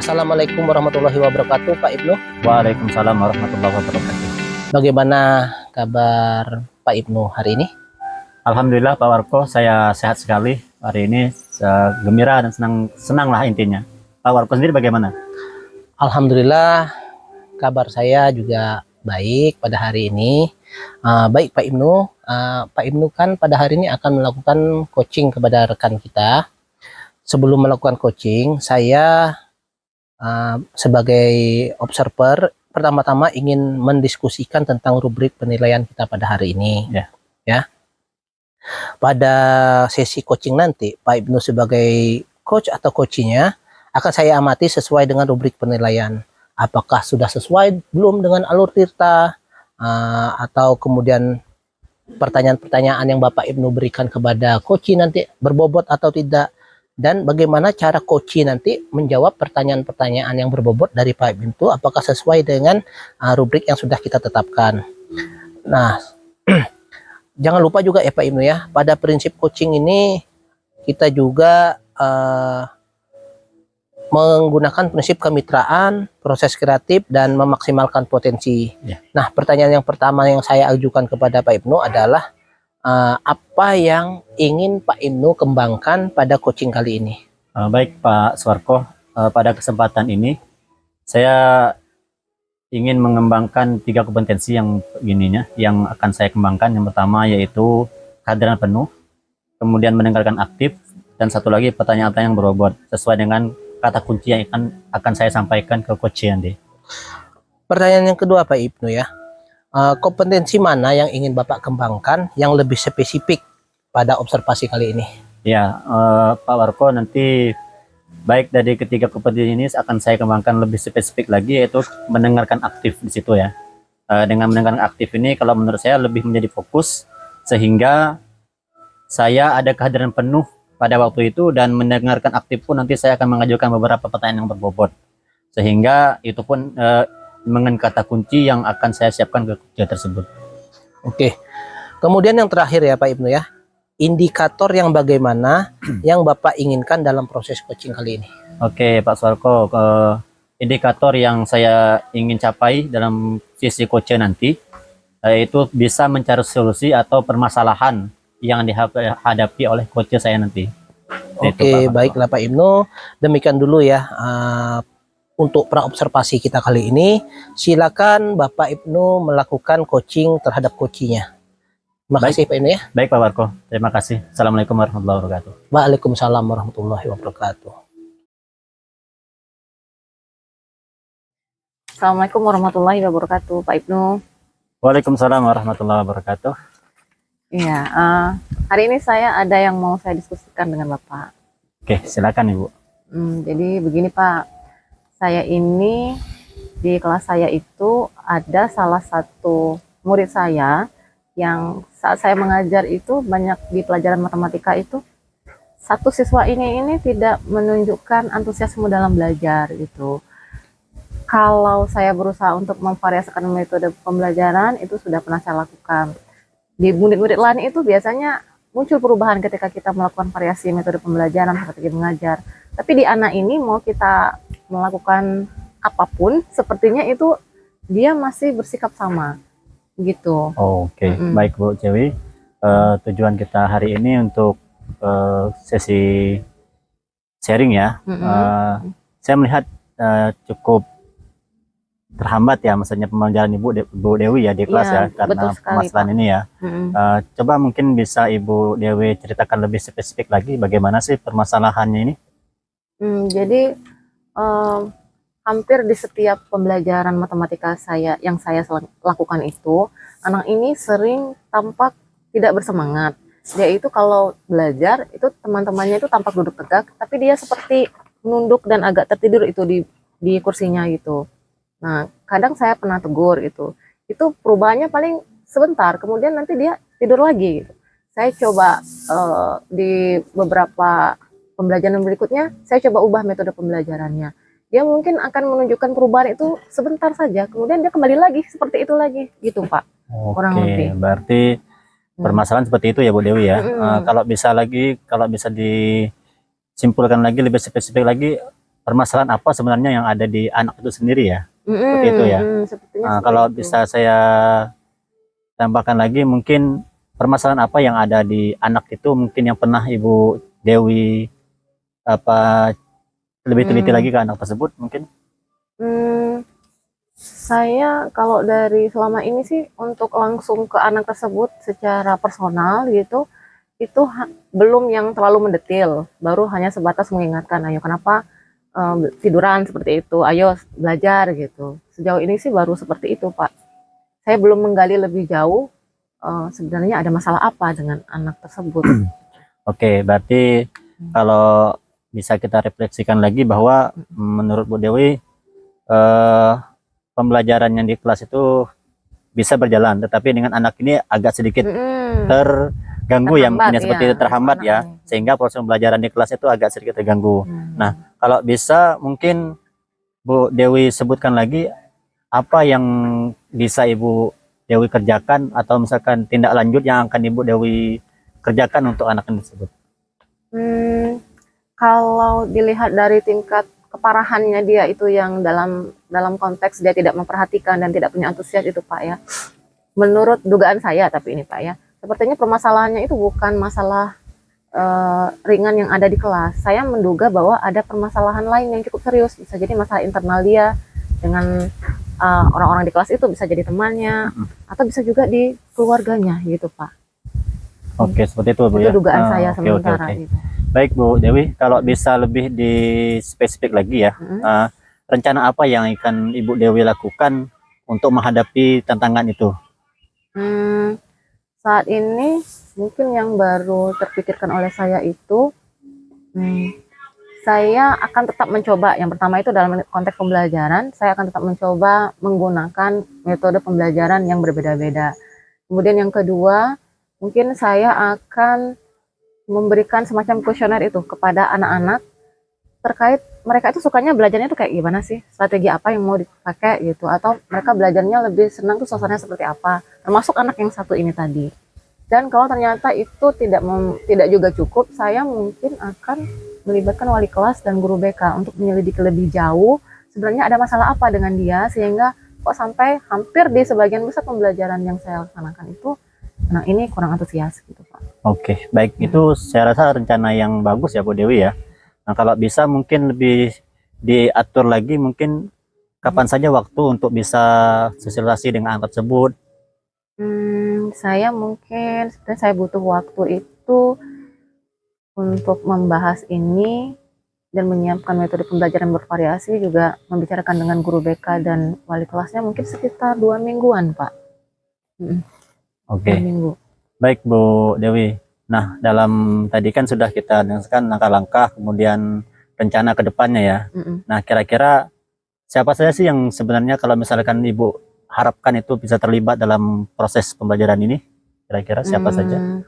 Assalamualaikum warahmatullahi wabarakatuh, Pak Ibnu. Waalaikumsalam warahmatullahi wabarakatuh. Bagaimana kabar Pak Ibnu hari ini? Alhamdulillah Pak Warko, saya sehat sekali hari ini, gembira dan senang lah intinya. Pak Warko sendiri bagaimana? Alhamdulillah, kabar saya juga baik pada hari ini. Baik Pak Ibnu, Pak Ibnu kan pada hari ini akan melakukan coaching kepada rekan kita. Sebelum melakukan coaching, saya sebagai observer pertama-tama ingin mendiskusikan tentang rubrik penilaian kita pada hari ini. Ya. Pada sesi coaching nanti, Pak Ibnu sebagai coach atau coachingnya akan saya amati sesuai dengan rubrik penilaian. Apakah sudah sesuai belum dengan alur tirta, atau kemudian pertanyaan-pertanyaan yang Bapak Ibnu berikan kepada coaching nanti berbobot atau tidak. Dan bagaimana cara coaching nanti menjawab pertanyaan-pertanyaan yang berbobot dari Pak Ibnu itu apakah sesuai dengan rubrik yang sudah kita tetapkan. Nah, jangan lupa juga ya Pak Ibnu ya, pada prinsip coaching ini kita juga menggunakan prinsip kemitraan, proses kreatif, dan memaksimalkan potensi. Nah, pertanyaan yang pertama yang saya ajukan kepada Pak Ibnu adalah apa yang ingin Pak Ibnu kembangkan pada coaching kali ini? Baik Pak Suwarko, pada kesempatan ini saya ingin mengembangkan 3 kompetensi yang akan saya kembangkan. Yang pertama yaitu kehadiran penuh, kemudian mendengarkan aktif, dan satu lagi pertanyaan-pertanyaan yang berbobot sesuai dengan kata kunci yang akan saya sampaikan ke coaching nanti. Pertanyaan yang kedua Pak Ibnu ya. Kompetensi mana yang ingin Bapak kembangkan yang lebih spesifik pada observasi kali ini? Ya, Pak Warko, nanti baik dari ketiga kompetensi ini akan saya kembangkan lebih spesifik lagi, yaitu mendengarkan aktif di situ ya. Dengan mendengarkan aktif ini, kalau menurut saya lebih menjadi fokus sehingga saya ada kehadiran penuh pada waktu itu, dan mendengarkan aktif pun nanti saya akan mengajukan beberapa pertanyaan yang berbobot sehingga itu pun mengenai kata kunci yang akan saya siapkan ke kerja tersebut. Oke. Kemudian yang terakhir ya Pak Ibnu ya, indikator yang bagaimana yang Bapak inginkan dalam proses coaching kali ini? Oke Pak Suwarko, indikator yang saya ingin capai dalam sesi coaching nanti itu bisa mencari solusi atau permasalahan yang dihadapi oleh coach saya nanti. Oke, baiklah Pak Ibnu, demikian dulu ya untuk praobservasi kita kali ini. Silakan Bapak Ibnu melakukan coaching terhadap coachingnya. Terima kasih Pak Ibnu ya. Baik Pak Warko, terima kasih. Assalamualaikum warahmatullahi wabarakatuh. Waalaikumsalam warahmatullahi wabarakatuh. Assalamualaikum warahmatullahi wabarakatuh, Pak Ibnu. Waalaikumsalam warahmatullahi wabarakatuh. Iya, hari ini saya ada yang mau saya diskusikan dengan Bapak. Oke, silakan Ibu. Jadi begini Pak, saya ini di kelas saya itu ada salah satu murid saya yang saat saya mengajar itu banyak di pelajaran matematika itu satu siswa ini tidak menunjukkan antusiasme dalam belajar gitu. Kalau saya berusaha untuk memvariasikan metode pembelajaran itu sudah pernah saya lakukan. Di murid-murid lain itu biasanya muncul perubahan ketika kita melakukan variasi metode pembelajaran seperti mengajar. Tapi di anak ini mau kita melakukan apapun, sepertinya itu dia masih bersikap sama, gitu. Oke. Baik Bu Cewi, tujuan kita hari ini untuk sesi sharing ya. Saya melihat cukup terhambat ya, maksudnya pembelajaran Ibu Dewi ya di kelas ya, karena permasalahan ini ya. Coba mungkin bisa Ibu Dewi ceritakan lebih spesifik lagi bagaimana sih permasalahannya ini? Jadi hampir di setiap pembelajaran matematika yang saya lakukan itu, anak ini sering tampak tidak bersemangat. Dia itu kalau belajar itu teman-temannya itu tampak duduk tegak, tapi dia seperti menunduk dan agak tertidur itu di kursinya gitu. Nah, kadang saya pernah tegur itu perubahannya paling sebentar, kemudian nanti dia tidur lagi gitu. Saya coba di beberapa pembelajaran berikutnya, saya coba ubah metode pembelajarannya. Dia mungkin akan menunjukkan perubahan itu sebentar saja, kemudian dia kembali lagi seperti itu lagi, gitu Pak. Kurang lebih. Berarti permasalahan seperti itu ya Bu Dewi ya. Kalau bisa disimpulkan lagi lebih spesifik lagi, permasalahan apa sebenarnya yang ada di anak itu sendiri ya. Seperti itu ya. Sepertinya Nah, seperti kalau itu. bisa saya tambahkan lagi, mungkin permasalahan apa yang ada di anak itu mungkin yang pernah Ibu Dewi apa lebih teliti lagi ke anak tersebut mungkin. Saya kalau dari selama ini sih untuk langsung ke anak tersebut secara personal gitu, itu belum yang terlalu mendetil, baru hanya sebatas mengingatkan, ayo kenapa tiduran seperti itu, ayo belajar gitu. Sejauh ini sih baru seperti itu Pak. Saya belum menggali lebih jauh sebenarnya ada masalah apa dengan anak tersebut. Oke, berarti kalau bisa kita refleksikan lagi bahwa menurut Bu Dewi pembelajaran yang di kelas itu bisa berjalan, tetapi dengan anak ini agak sedikit terganggu ya, mungkin ya, seperti itu, terhambat ya, sehingga proses pembelajaran di kelas itu agak sedikit terganggu. Nah, kalau bisa mungkin Bu Dewi sebutkan lagi apa yang bisa Ibu Dewi kerjakan atau misalkan tindak lanjut yang akan Ibu Dewi kerjakan untuk anak ini tersebut. Kalau dilihat dari tingkat keparahannya dia itu yang dalam konteks dia tidak memperhatikan dan tidak punya antusias itu Pak ya. Menurut dugaan saya tapi ini Pak ya, sepertinya permasalahannya itu bukan masalah ringan yang ada di kelas. Saya menduga bahwa ada permasalahan lain yang cukup serius, bisa jadi masalah internal dia dengan orang-orang di kelas itu, bisa jadi temannya atau bisa juga di keluarganya gitu Pak. Oke, seperti itu Bu Itu ya. dugaan saya Oke. sementara gitu. Baik Bu Dewi, kalau bisa lebih di spesifik lagi ya, rencana apa yang akan Ibu Dewi lakukan untuk menghadapi tantangan itu? Saat ini mungkin yang baru terpikirkan oleh saya itu, saya akan tetap mencoba, yang pertama itu dalam konteks pembelajaran, saya akan tetap mencoba menggunakan metode pembelajaran yang berbeda-beda. Kemudian yang kedua, mungkin saya akan memberikan semacam kuesioner itu kepada anak-anak terkait mereka itu sukanya belajarnya itu kayak gimana sih, strategi apa yang mau dipakai gitu, atau mereka belajarnya lebih senang tuh suasananya seperti apa, termasuk anak yang satu ini tadi. Dan kalau ternyata itu tidak juga cukup, saya mungkin akan melibatkan wali kelas dan guru BK untuk menyelidiki lebih jauh sebenarnya ada masalah apa dengan dia sehingga kok sampai hampir di sebagian besar pembelajaran yang saya laksanakan itu anak ini kurang antusias gitu Pak. Oke, baik, itu saya rasa rencana yang bagus ya Bu Dewi ya. Nah, kalau bisa mungkin lebih diatur lagi, mungkin kapan saja waktu untuk bisa sosialisasi dengan anak tersebut. Saya mungkin sebenarnya saya butuh waktu itu untuk membahas ini dan menyiapkan metode pembelajaran bervariasi, juga membicarakan dengan guru BK dan wali kelasnya mungkin sekitar 2 mingguan Pak. Oke. 2 minggu. Baik Bu Dewi. Nah, dalam tadi kan sudah kita dengarkan langkah-langkah kemudian rencana ke depannya ya. Nah, kira-kira siapa saja sih yang sebenarnya kalau misalkan Ibu harapkan itu bisa terlibat dalam proses pembelajaran ini? Kira-kira siapa saja?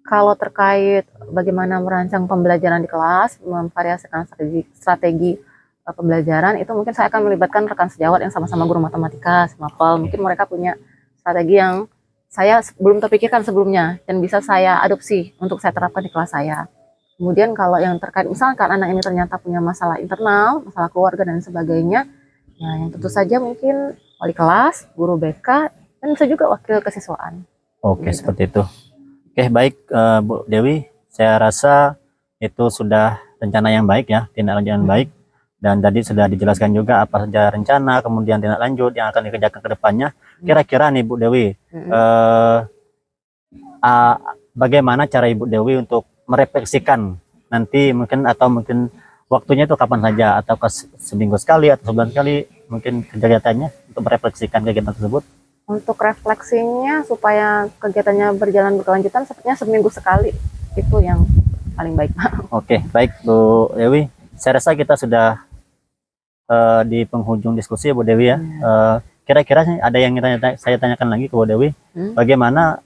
Kalau terkait bagaimana merancang pembelajaran di kelas, memvariasikan strategi pembelajaran, itu mungkin saya akan melibatkan rekan sejawat yang sama-sama guru matematika, SMAPL. Mungkin mereka punya strategi yang saya belum terpikirkan sebelumnya dan bisa saya adopsi untuk saya terapkan di kelas saya. Kemudian kalau yang terkait misalkan anak ini ternyata punya masalah internal, masalah keluarga dan sebagainya, ya yang tentu saja mungkin wali kelas, guru BK, dan bisa juga wakil kesiswaan. Oke, seperti itu. Oke, baik Bu Dewi, saya rasa itu sudah rencana yang baik ya, tindak lanjut yang baik. Dan tadi sudah dijelaskan juga apa saja rencana, kemudian tindak lanjut yang akan dikerjakan ke depannya. Kira-kira nih Bu Dewi, bagaimana cara Ibu Dewi untuk merefleksikan nanti mungkin, atau mungkin waktunya itu kapan saja, atau seminggu sekali atau sebulan sekali mungkin kegiatannya untuk merefleksikan kegiatan tersebut? Untuk refleksinya supaya kegiatannya berjalan berkelanjutan sepertinya seminggu sekali, itu yang paling baik Pak. Oke, baik Bu Dewi, saya rasa kita sudah di penghujung diskusi ya Bu Dewi ya. Kira-kira ada yang saya tanyakan lagi ke Bu Dewi, bagaimana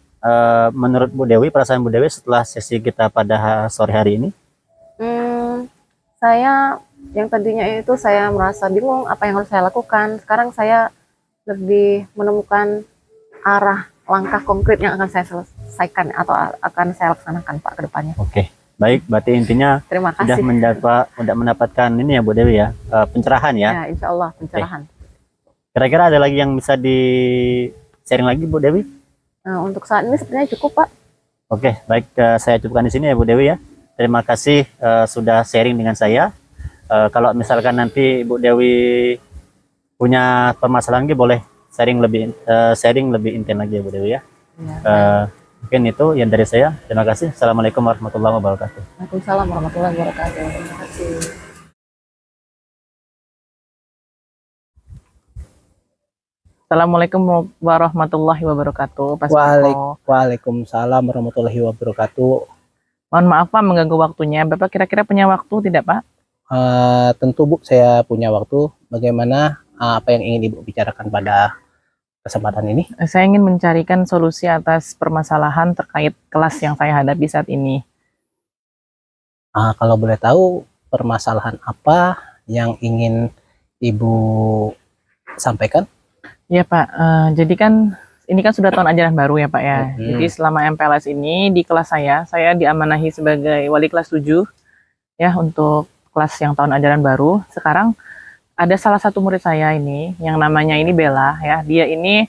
menurut Bu Dewi, perasaan Bu Dewi setelah sesi kita pada sore hari ini? Saya yang tadinya itu saya merasa bingung apa yang harus saya lakukan, sekarang saya lebih menemukan arah langkah konkret yang akan saya selesaikan atau akan saya laksanakan Pak ke depannya. Oke, Baik, berarti intinya Terima sudah kasih. mendapatkan ini ya Bu Dewi ya, pencerahan ya. Ya, insya Allah pencerahan. Kira-kira ada lagi yang bisa di sharing lagi Bu Dewi? Nah, untuk saat ini sebenarnya cukup Pak. Oke, baik, saya cukupkan di sini ya Bu Dewi ya. Terima kasih sudah sharing dengan saya. Kalau misalkan nanti Bu Dewi punya permasalahan lagi boleh sharing lebih intens lagi ya Bu Dewi ya. Ya, Eh, Mungkin itu yang dari saya. Terima kasih. Assalamualaikum warahmatullahi wabarakatuh. Waalaikumsalam warahmatullahi wabarakatuh. Terima kasih. Assalamualaikum warahmatullahi wabarakatuh, Pak Waalaikumsalam. Suko. Waalaikumsalam warahmatullahi wabarakatuh. Mohon maaf Pak mengganggu waktunya. Bapak kira-kira punya waktu tidak Pak? Tentu Bu, saya punya waktu. Bagaimana apa yang ingin Ibu bicarakan pada kesempatan ini? Saya ingin mencarikan solusi atas permasalahan terkait kelas yang saya hadapi saat ini. Kalau boleh tahu permasalahan apa yang ingin Ibu sampaikan? Ya Pak, jadi kan ini kan sudah tahun ajaran baru ya Pak ya. Jadi selama MPLS ini di kelas saya diamanahi sebagai wali kelas 7 ya untuk kelas yang tahun ajaran baru. Sekarang ada salah satu murid saya ini yang namanya ini Bella ya. Dia ini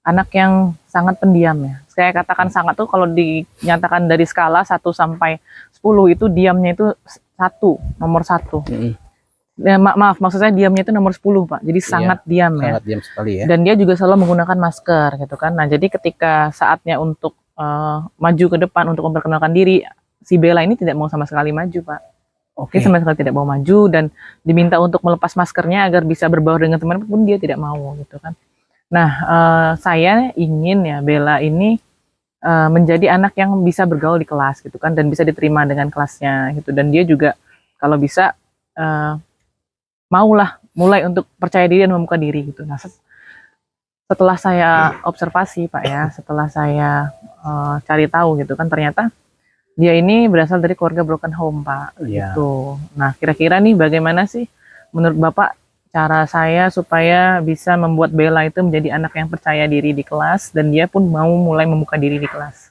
anak yang sangat pendiam ya. Saya katakan sangat tuh kalau dinyatakan dari skala 1 sampai 10 itu diamnya itu 1, nomor 1. Ya, maaf, maksud saya diamnya itu nomor 10 Pak. Jadi sangat diam ya. Sangat diam sekali ya. Dan dia juga selalu menggunakan masker gitu kan. Nah, jadi ketika saatnya untuk maju ke depan untuk memperkenalkan diri, si Bella ini tidak mau sama sekali maju, Pak. Oke. Dia sama sekali tidak mau maju dan diminta untuk melepas maskernya agar bisa berbaur dengan teman pun dia tidak mau gitu kan. Nah, saya ingin ya Bella ini menjadi anak yang bisa bergaul di kelas gitu kan dan bisa diterima dengan kelasnya gitu, dan dia juga kalau bisa maulah mulai untuk percaya diri dan membuka diri gitu. Nah, setelah saya observasi Pak ya, setelah saya cari tahu gitu kan, ternyata dia ini berasal dari keluarga broken home Pak. Iya. Gitu. Nah, kira-kira nih bagaimana sih menurut Bapak cara saya supaya bisa membuat Bella itu menjadi anak yang percaya diri di kelas dan dia pun mau mulai membuka diri di kelas?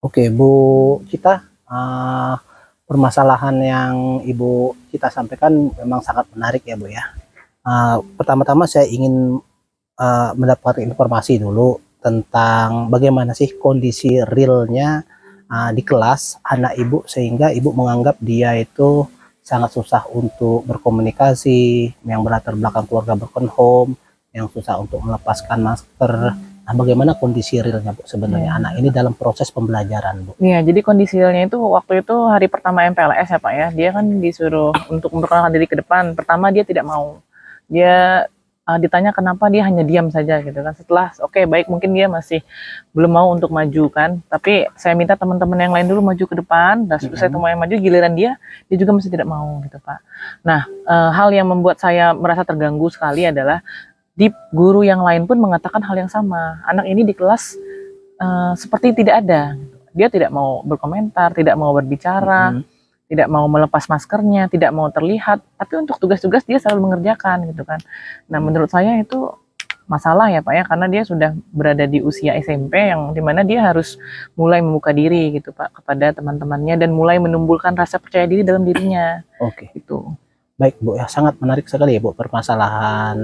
Oke, Bu Cita, permasalahan yang Ibu Cita sampaikan memang sangat menarik ya Bu ya. Pertama-tama saya ingin mendapatkan informasi dulu tentang bagaimana sih kondisi realnya di kelas anak Ibu sehingga Ibu menganggap dia itu sangat susah untuk berkomunikasi, yang berlatar belakang keluarga broken home, yang susah untuk melepaskan masker. Nah, bagaimana kondisi realnya Bu sebenarnya anak ini dalam proses pembelajaran Bu? Iya, jadi kondisi realnya itu waktu itu hari pertama MPLS ya Pak ya, dia kan disuruh untuk memperkenalkan diri ke depan. Pertama dia tidak mau, dia ditanya kenapa dia hanya diam saja gitu kan. Setelah oke, baik, mungkin dia masih belum mau untuk maju kan, tapi saya minta teman-teman yang lain dulu maju ke depan, dan saya semua yang maju, giliran dia juga masih tidak mau gitu Pak. Nah, hal yang membuat saya merasa terganggu sekali adalah di guru yang lain pun mengatakan hal yang sama. Anak ini di kelas seperti tidak ada, dia tidak mau berkomentar, tidak mau berbicara, tidak mau melepas maskernya, tidak mau terlihat, tapi untuk tugas-tugas dia selalu mengerjakan gitu kan. Nah, menurut saya itu masalah ya Pak ya, karena dia sudah berada di usia SMP yang dimana dia harus mulai membuka diri gitu Pak kepada teman-temannya dan mulai menumbuhkan rasa percaya diri dalam dirinya. Oke. Gitu. Baik Bu ya, sangat menarik sekali ya Bu permasalahan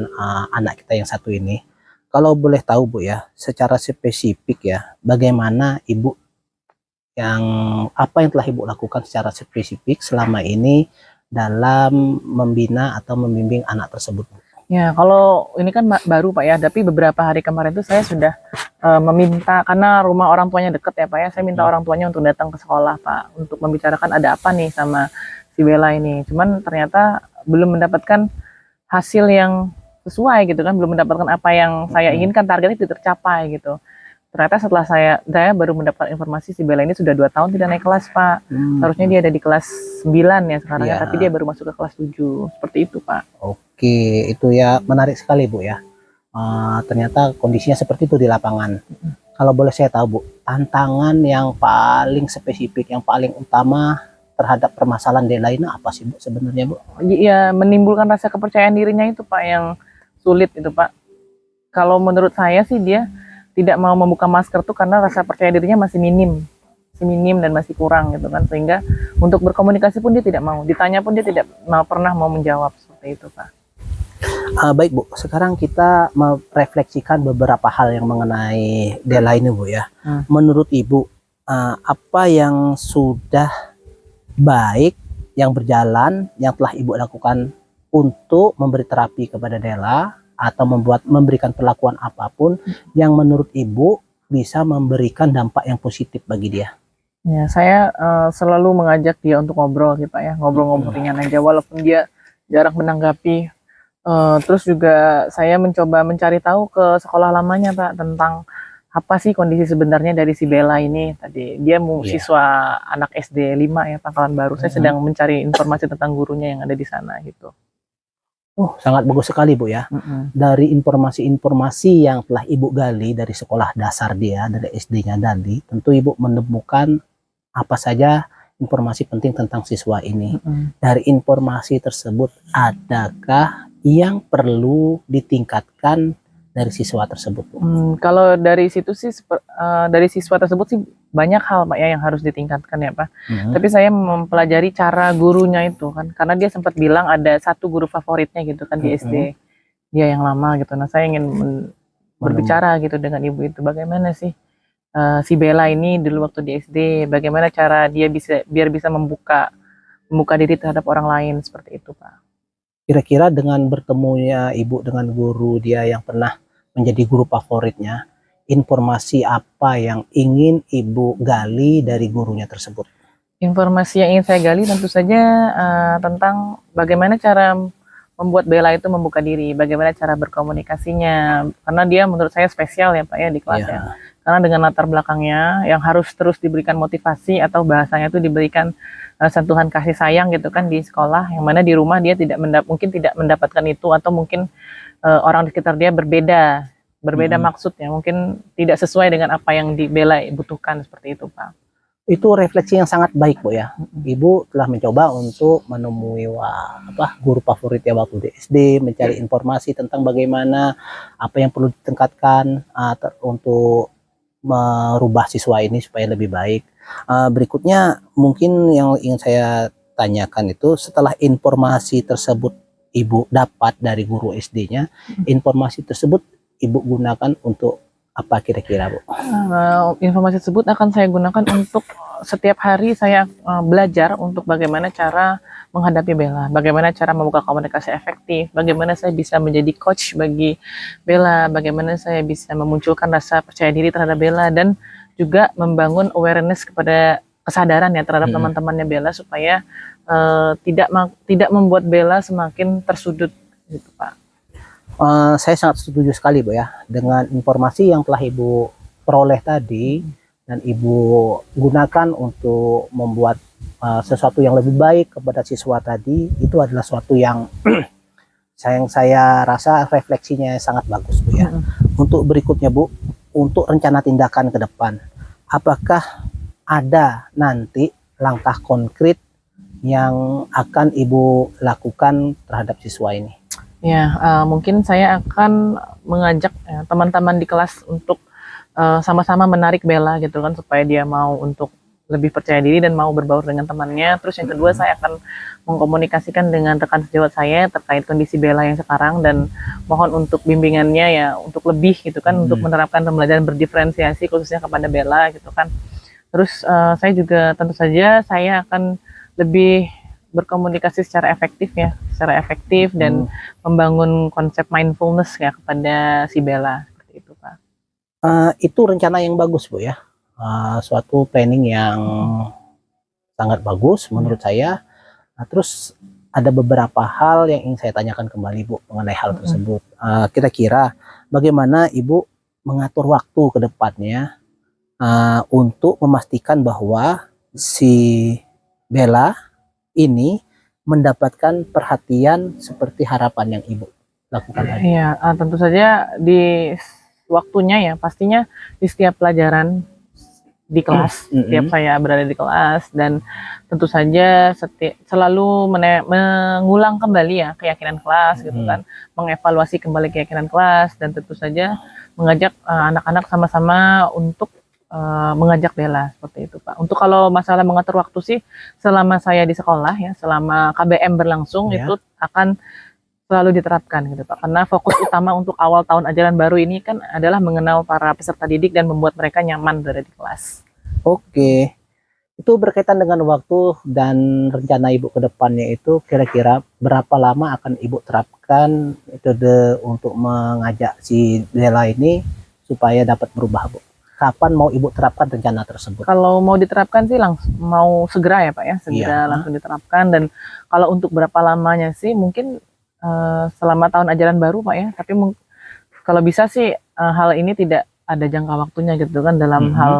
anak kita yang satu ini. Kalau boleh tahu Bu ya, secara spesifik ya, bagaimana Ibu apa yang telah Ibu lakukan secara spesifik selama ini dalam membina atau membimbing anak tersebut Bu? Ya, kalau ini kan baru Pak ya, tapi beberapa hari kemarin itu saya sudah meminta, karena rumah orang tuanya deket ya Pak ya, saya minta orang tuanya untuk datang ke sekolah Pak, untuk membicarakan ada apa nih sama si Bella ini. Cuman ternyata belum mendapatkan hasil yang sesuai gitu kan, belum mendapatkan apa yang saya inginkan, targetnya tidak tercapai gitu. Ternyata setelah saya baru mendapat informasi si Bella ini sudah 2 tahun tidak naik kelas Pak. Harusnya dia ada di kelas 9 ya sekarang ya, tapi dia baru masuk ke kelas 7. Seperti itu Pak. Oke, itu ya menarik sekali Bu ya. Ternyata kondisinya seperti itu di lapangan. Kalau boleh saya tahu Bu, tantangan yang paling spesifik, yang paling utama terhadap permasalahan Bella ini apa sih Bu sebenarnya Bu? Ya, menimbulkan rasa kepercayaan dirinya itu Pak yang sulit itu Pak. Kalau menurut saya sih dia tidak mau membuka masker tuh karena rasa percaya dirinya masih minim. minim dan masih kurang gitu kan, sehingga untuk berkomunikasi pun dia tidak mau, ditanya pun dia tidak pernah mau menjawab seperti itu Pak. Baik Bu, sekarang kita merefleksikan beberapa hal yang mengenai Dela ini Bu ya. Menurut Ibu, apa yang sudah baik yang berjalan yang telah Ibu lakukan untuk memberi terapi kepada Dela atau memberikan perlakuan apapun yang menurut Ibu bisa memberikan dampak yang positif bagi dia? Ya, saya selalu mengajak dia untuk ngobrol sih Pak ya, ngobrol-ngobrol ringan aja walaupun dia jarang menanggapi. Terus juga saya mencoba mencari tahu ke sekolah lamanya Pak tentang apa sih kondisi sebenarnya dari si Bella ini. Tadi dia siswa anak SD 5 ya, Pangkalan Baru. Saya sedang mencari informasi tentang gurunya yang ada di sana gitu. Oh, sangat bagus sekali Bu ya. Dari informasi-informasi yang telah Ibu gali dari sekolah dasar dia, dari SD-nya tadi, tentu Ibu menemukan apa saja informasi penting tentang siswa ini. Dari informasi tersebut, adakah yang perlu ditingkatkan dari siswa tersebut? Kalau dari situ sih, dari siswa tersebut sih banyak hal Pak ya yang harus ditingkatkan ya Pak. Tapi saya mempelajari cara gurunya itu kan, karena dia sempat bilang ada satu guru favoritnya gitu kan di SD dia yang lama gitu. Nah saya ingin berbicara gitu dengan ibu itu, bagaimana sih si Bella ini dulu waktu di SD, bagaimana cara dia biar bisa membuka diri terhadap orang lain seperti itu Pak. Kira-kira dengan bertemunya Ibu dengan guru dia yang pernah menjadi guru favoritnya, informasi apa yang ingin Ibu gali dari gurunya tersebut? Informasi yang ingin saya gali tentu saja tentang bagaimana cara membuat Bella itu membuka diri, bagaimana cara berkomunikasinya, karena dia menurut saya spesial ya Pak ya di kelas ya. Karena dengan latar belakangnya yang harus terus diberikan motivasi atau bahasanya itu diberikan sentuhan kasih sayang gitu kan di sekolah, yang mana di rumah dia mungkin tidak mendapatkan itu, atau mungkin orang di sekitar dia berbeda maksudnya, mungkin tidak sesuai dengan apa yang Bella butuhkan seperti itu Pak. Itu refleksi yang sangat baik Bu ya. Ibu telah mencoba untuk menemui guru favoritnya waktu di SD, mencari informasi tentang bagaimana apa yang perlu ditingkatkan untuk merubah siswa ini supaya lebih baik. Berikutnya mungkin yang ingin saya tanyakan itu, setelah informasi tersebut Ibu dapat dari guru SD-nya, informasi tersebut Ibu gunakan untuk apa kira-kira Bu? Informasi tersebut akan saya gunakan untuk setiap hari saya belajar untuk bagaimana cara menghadapi Bella, bagaimana cara membuka komunikasi efektif, bagaimana saya bisa menjadi coach bagi Bella, bagaimana saya bisa memunculkan rasa percaya diri terhadap Bella, dan juga membangun awareness kepada kesadaran ya terhadap teman-temannya Bella supaya tidak membuat Bella semakin tersudut gitu Pak. Saya sangat setuju sekali Bu ya dengan informasi yang telah Ibu peroleh tadi dan Ibu gunakan untuk membuat sesuatu yang lebih baik kepada siswa tadi. Itu adalah sesuatu yang saya rasa refleksinya sangat bagus Bu ya. Untuk berikutnya Bu, untuk rencana tindakan ke depan, apakah ada nanti langkah konkret yang akan Ibu lakukan terhadap siswa ini? Ya, mungkin saya akan mengajak teman-teman di kelas untuk sama-sama menarik Bella gitu kan, supaya dia mau untuk lebih percaya diri dan mau berbaur dengan temannya. Terus yang kedua, saya akan mengkomunikasikan dengan rekan sejawat saya terkait kondisi Bella yang sekarang, dan mohon untuk bimbingannya ya untuk lebih gitu kan, untuk menerapkan pembelajaran berdiferensiasi khususnya kepada Bella gitu kan. Terus saya juga tentu saja saya akan lebih berkomunikasi secara efektif dan membangun konsep mindfulness ya kepada si Bella seperti itu Pak. Itu rencana yang bagus Bu ya, suatu planning yang sangat bagus menurut saya. Terus ada beberapa hal yang ingin saya tanyakan kembali Bu mengenai hal tersebut. Kira-kira bagaimana Ibu mengatur waktu ke depannya untuk memastikan bahwa si Bella ini mendapatkan perhatian seperti harapan yang Ibu lakukan tadi? Iya, tentu saja di waktunya ya, pastinya di setiap pelajaran di kelas, setiap saya berada di kelas, dan tentu saja selalu mengulang kembali ya keyakinan kelas gitu kan, mengevaluasi kembali keyakinan kelas, dan tentu saja mengajak anak-anak sama-sama untuk mengajak Bella seperti itu Pak. Untuk kalau masalah mengatur waktu sih selama saya di sekolah ya, selama KBM berlangsung Ya. itu akan selalu diterapkan gitu Pak. Karena fokus utama untuk awal tahun ajaran baru ini kan adalah mengenal para peserta didik dan membuat mereka nyaman berada di kelas. Oke. Itu berkaitan dengan waktu dan rencana Ibu ke depannya itu kira-kira berapa lama akan Ibu terapkan metode untuk mengajak si Bella ini supaya dapat berubah, Bu? Kapan mau Ibu terapkan rencana tersebut? Kalau mau diterapkan sih langsung mau segera ya Pak ya, segera Iya. langsung diterapkan. Dan kalau untuk berapa lamanya sih mungkin selama tahun ajaran baru Pak ya. Tapi kalau bisa sih hal ini tidak ada jangka waktunya gitu kan dalam Mhm. hal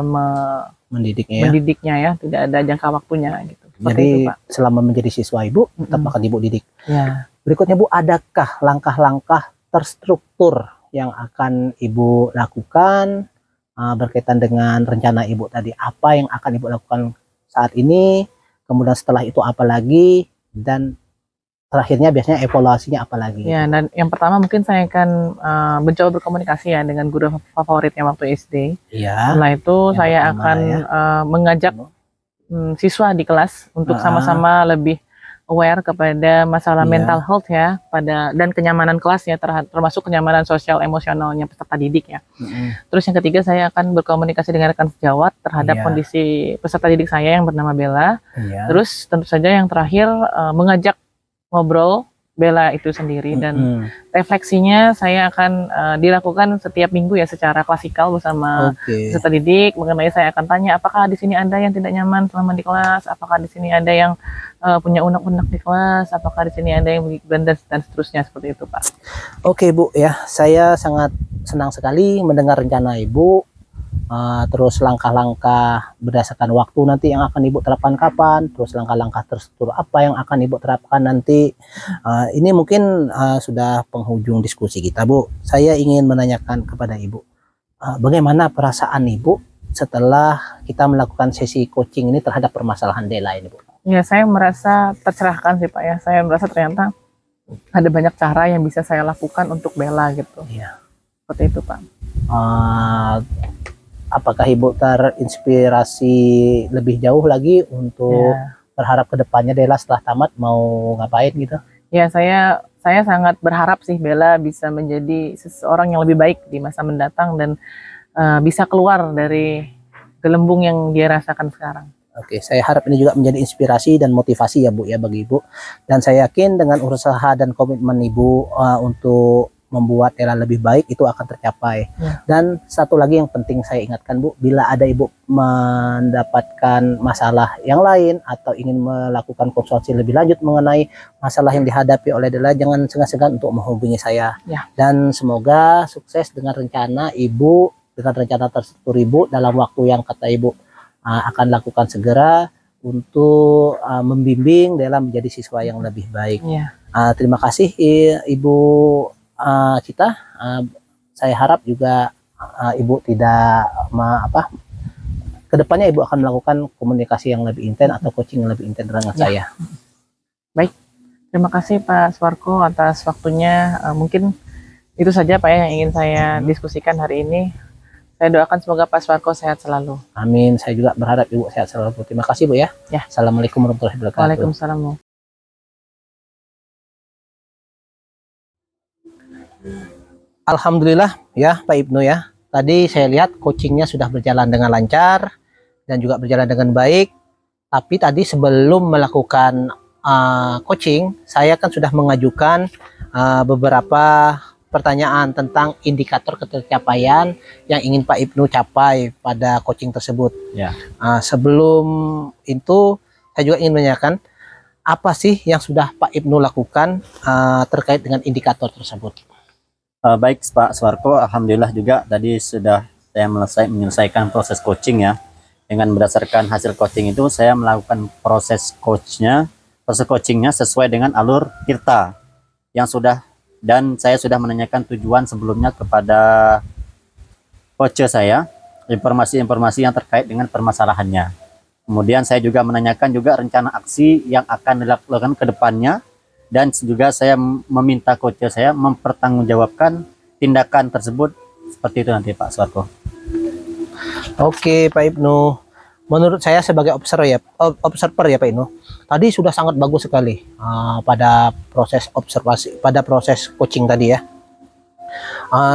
Mendidiknya ya. mendidiknya ya, tidak ada jangka waktunya gitu. Seperti Jadi itu Pak. selama menjadi siswa Ibu tetap Mm-mm. akan Ibu didik. Ya. Berikutnya Bu, adakah langkah-langkah terstruktur yang akan Ibu lakukan berkaitan dengan rencana Ibu tadi? Apa yang akan Ibu lakukan saat ini? Kemudian setelah itu apa lagi? Dan terakhirnya biasanya evaluasinya apa lagi? Ya, dan yang pertama mungkin saya akan mencoba berkomunikasi ya dengan guru favoritnya waktu SD. Iya. Setelah itu Yang saya pertama akan ya. mengajak siswa di kelas untuk Ah. sama-sama lebih aware kepada masalah Iya. mental health ya, dan kenyamanan kelas ya, termasuk kenyamanan sosial emosionalnya peserta didik ya. Mm-mm. Terus yang ketiga saya akan berkomunikasi dengan rekan sejawat terhadap Iya. kondisi peserta didik saya yang bernama Bella. Iya. Terus tentu saja yang terakhir mengajak ngobrol Bella itu sendiri, dan Mm-mm. refleksinya saya akan dilakukan setiap minggu ya secara klasikal bersama Oke. peserta didik. Mengenai saya akan tanya apakah di sini ada yang tidak nyaman selama di kelas, apakah di sini ada yang punya unek-unek di kelas, apakah di sini ada yang dan seterusnya seperti itu Pak. Oke Bu, ya saya sangat senang sekali mendengar rencana Ibu. Terus langkah-langkah berdasarkan waktu nanti yang akan Ibu terapkan kapan, terus langkah-langkah terstruktur apa yang akan Ibu terapkan nanti. Ini mungkin sudah penghujung diskusi kita Bu. Saya ingin menanyakan kepada Ibu, bagaimana perasaan Ibu setelah kita melakukan sesi coaching ini terhadap permasalahan Dela ini Bu? Ya, saya merasa tercerahkan sih Pak ya. Saya merasa ternyata ada banyak cara yang bisa saya lakukan untuk Bella gitu. Iya. Seperti itu Pak. Apakah Ibu terinspirasi lebih jauh lagi untuk Ya. berharap ke depannya Dela setelah tamat mau ngapain gitu? Ya, saya sangat berharap sih Bella bisa menjadi seseorang yang lebih baik di masa mendatang dan bisa keluar dari gelembung yang dia rasakan sekarang. Oke, saya harap ini juga menjadi inspirasi dan motivasi ya Bu ya bagi Ibu. Dan saya yakin dengan usaha dan komitmen Ibu untuk membuat Dela lebih baik itu akan tercapai. Ya. Dan satu lagi yang penting saya ingatkan Bu, bila ada Ibu mendapatkan masalah yang lain atau ingin melakukan konsultasi lebih lanjut mengenai masalah yang dihadapi oleh Dela, jangan segan-segan untuk menghubungi saya. Ya. Dan semoga sukses dengan rencana Ibu, dengan rencana terstruktur Ibu dalam waktu yang kata Ibu akan lakukan segera untuk membimbing Dela menjadi siswa yang lebih baik. Ya. Terima kasih Ibu Cita. Saya harap juga Ibu tidak kedepannya Ibu akan melakukan komunikasi yang lebih intens atau coaching yang lebih intens dengan saya. Baik, terima kasih Pak Swarko atas waktunya. Mungkin itu saja Pak ya yang ingin saya diskusikan hari ini. Saya doakan semoga Pak Swarko sehat selalu. Amin. Saya juga berharap Ibu sehat selalu. Terima kasih Bu ya. Ya. Assalamualaikum warahmatullahi wabarakatuh. Waalaikumsalam. Alhamdulillah ya Pak Ibnu ya. Tadi saya lihat coachingnya sudah berjalan dengan lancar dan juga berjalan dengan baik. Tapi tadi sebelum melakukan coaching, saya kan sudah mengajukan beberapa pertanyaan tentang indikator ketercapaian yang ingin Pak Ibnu capai pada coaching tersebut. Ya. Sebelum itu saya juga ingin menanyakan apa sih yang sudah Pak Ibnu lakukan terkait dengan indikator tersebut. Baik Pak Swarko, alhamdulillah juga tadi sudah saya menyelesaikan proses coaching ya. Dengan berdasarkan hasil coaching itu saya melakukan proses coachingnya sesuai dengan alur Tirta yang sudah, dan saya sudah menanyakan tujuan sebelumnya kepada coach saya, informasi-informasi yang terkait dengan permasalahannya. Kemudian saya juga menanyakan juga rencana aksi yang akan dilakukan ke depannya, dan juga saya meminta coach saya mempertanggungjawabkan tindakan tersebut seperti itu nanti Pak Swarko. Oke, Pak Ibnu. Menurut saya sebagai observer ya Pak Ibnu, tadi sudah sangat bagus sekali pada proses observasi, pada proses coaching tadi ya.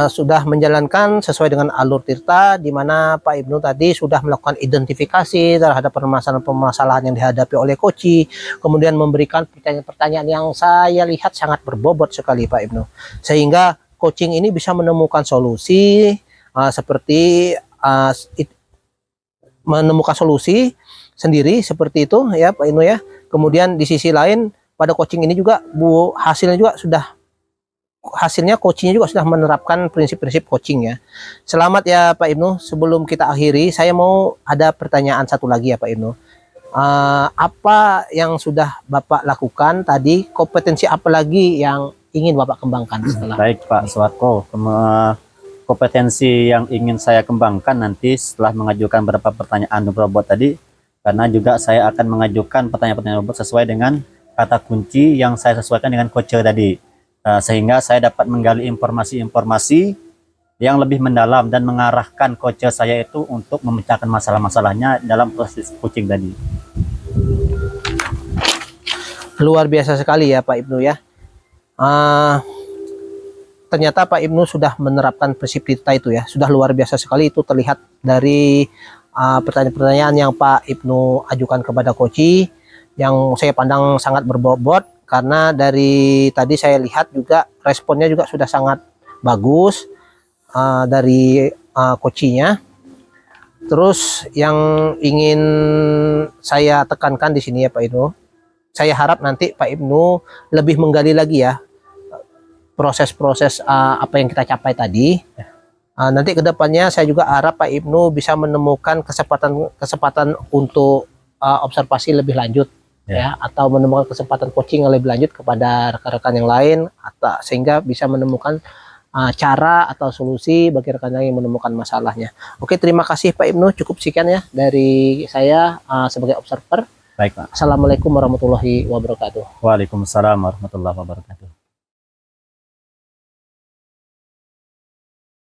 Sudah menjalankan sesuai dengan alur Tirta, di mana Pak Ibnu tadi sudah melakukan identifikasi terhadap permasalahan-permasalahan yang dihadapi oleh Koci, kemudian memberikan pertanyaan-pertanyaan yang saya lihat sangat berbobot sekali Pak Ibnu, sehingga coaching ini bisa menemukan solusi seperti menemukan solusi sendiri seperti itu ya Pak Ibnu ya. Kemudian di sisi lain pada coaching ini juga hasilnya coachingnya juga sudah menerapkan prinsip-prinsip coaching ya. Selamat ya Pak Ibnu. Sebelum kita akhiri, saya mau ada pertanyaan satu lagi ya Pak Ibnu. Apa yang sudah Bapak lakukan tadi? Kompetensi apa lagi yang ingin Bapak kembangkan setelah? Baik Pak Suwarko, kompetensi yang ingin saya kembangkan nanti setelah mengajukan beberapa pertanyaan robot tadi, karena juga saya akan mengajukan pertanyaan-pertanyaan robot sesuai dengan kata kunci yang saya sesuaikan dengan coach tadi, sehingga saya dapat menggali informasi-informasi yang lebih mendalam dan mengarahkan coach saya itu untuk memecahkan masalah-masalahnya dalam proses coaching tadi. Luar biasa sekali ya Pak Ibnu ya. Ternyata Pak Ibnu sudah menerapkan prinsip Tirta itu ya, sudah luar biasa sekali. Itu terlihat dari pertanyaan-pertanyaan yang Pak Ibnu ajukan kepada Koci, yang saya pandang sangat berbobot, karena dari tadi saya lihat juga responnya juga sudah sangat bagus dari Kocinya. Terus yang ingin saya tekankan di sini ya Pak Ibnu, saya harap nanti Pak Ibnu lebih menggali lagi ya proses-proses apa yang kita capai tadi. Nanti kedepannya saya juga harap Pak Ibnu bisa menemukan kesempatan untuk observasi lebih lanjut ya, atau menemukan kesempatan coaching yang lebih lanjut kepada rekan-rekan yang lain, atau sehingga bisa menemukan cara atau solusi bagi rekan yang menemukan masalahnya. Oke, terima kasih Pak Ibnu. Cukup sekian ya dari saya sebagai observer. Baik Pak. Assalamualaikum warahmatullahi wabarakatuh. Waalaikumsalam warahmatullahi wabarakatuh.